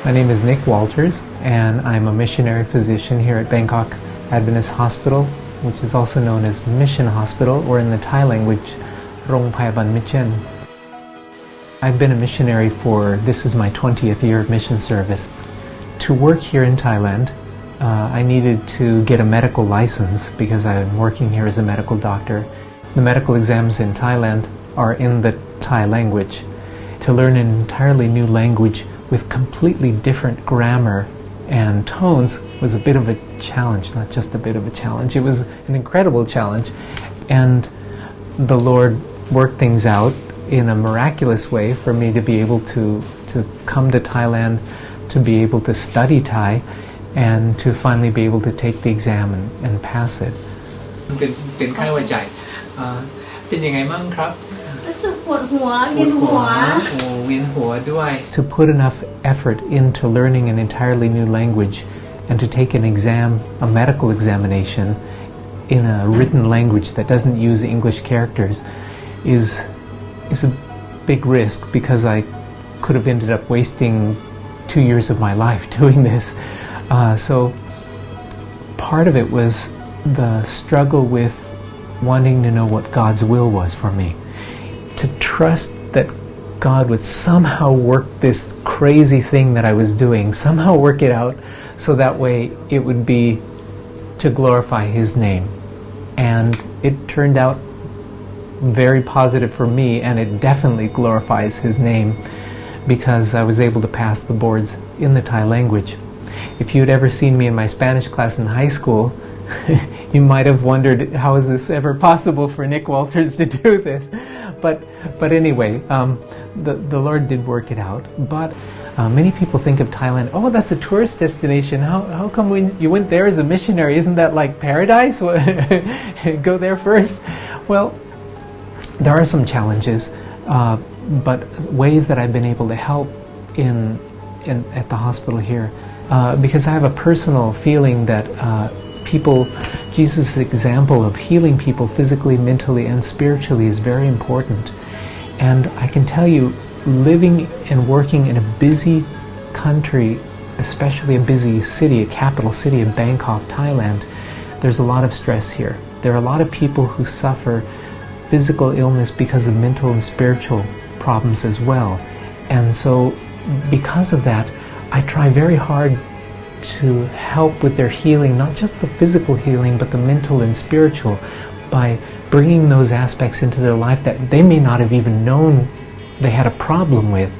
My name is Nick Walters, and I'm a missionary physician here at Bangkok Adventist Hospital, which is also known as Mission Hospital, or in the Thai language, Rong Payaban Mission. I've been a missionary this is my 20th year of mission service. To work here in Thailand, I needed to get a medical license because I'm working here as a medical doctor. The medical exams in Thailand are in the Thai language. To learn an entirely new language with completely different grammar and tones was a bit of a challenge, not just a bit of a challenge. It was an incredible challenge, and the Lord worked things out in a miraculous way for me to be able to come to Thailand, to be able to study Thai, and to finally be able to take the exam and pass it. เป็นไข้หวัดใหญ่เป็นยังไงบ้างครับ รู้สึกปวดหัวเวียนหัว เวียนหัวด้วย To put enough effort into learning an entirely new language and to take an exam, a medical examination, in a written language that doesn't use English characters is a big risk, because I could have ended up wasting 2 years of my life doing this. So part of it was the struggle with wanting to know what God's will was for me. To trust that God would somehow work this crazy thing that I was doing, somehow work it out so that way it would be to glorify His name. And it turned out very positive for me, and it definitely glorifies His name, because I was able to pass the boards in the Thai language. If you had ever seen me in my Spanish class in high school, you might have wondered, how is this ever possible for Nick Walters to do this? But anyway, the Lord did work it out. But many people think of Thailand, oh, that's a tourist destination. How come when you went there as a missionary, isn't that like paradise? Go there first. Well, there are some challenges, but ways that I've been able to help at the hospital here, because I have a personal feeling that Jesus' example of healing people physically, mentally, and spiritually is very important. And I can tell you, living and working in a busy country, especially a busy city, a capital city of Bangkok, Thailand, there's a lot of stress here. There are a lot of people who suffer physical illness because of mental and spiritual problems as well. And so because of that, I try very hard to help with their healing, not just the physical healing, but the mental and spiritual, by bringing those aspects into their life that they may not have even known they had a problem with,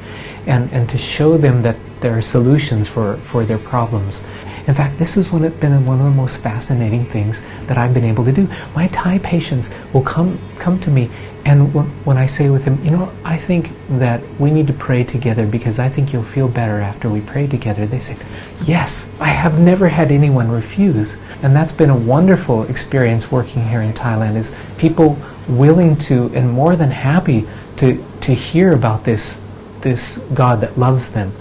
and to show them that there are solutions for their problems. In fact, this has been one of the most fascinating things that I've been able to do. My Thai patients will come to me, and when I say with them, I think that we need to pray together because I think you'll feel better after we pray together, they say, yes, I have never had anyone refuse. And that's been a wonderful experience working here in Thailand, is people willing to and more than happy to hear about this God that loves them.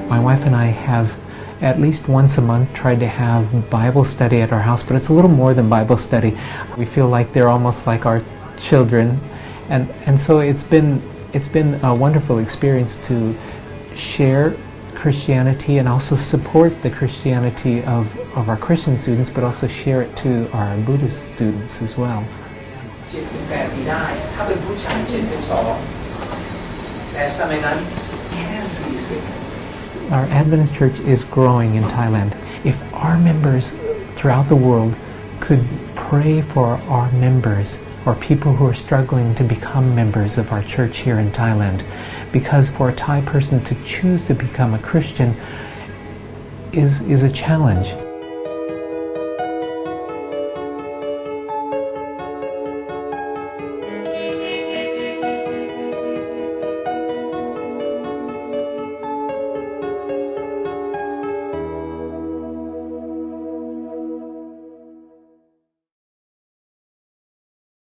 My wife and I have at least once a month tried to have Bible study at our house, but it's a little more than Bible study. We feel like they're almost like our children, and so it's been a wonderful experience to share Christianity and also support the Christianity of our Christian students, but also share it to our Buddhist students as well. 78ปีได้ถ้าเป็นผู้ชาย72แต่สมัยนั้นแค่40 Our Adventist Church is growing in Thailand. If our members throughout the world could pray for our members or people who are struggling to become members of our church here in Thailand, because for a Thai person to choose to become a Christian is a challenge.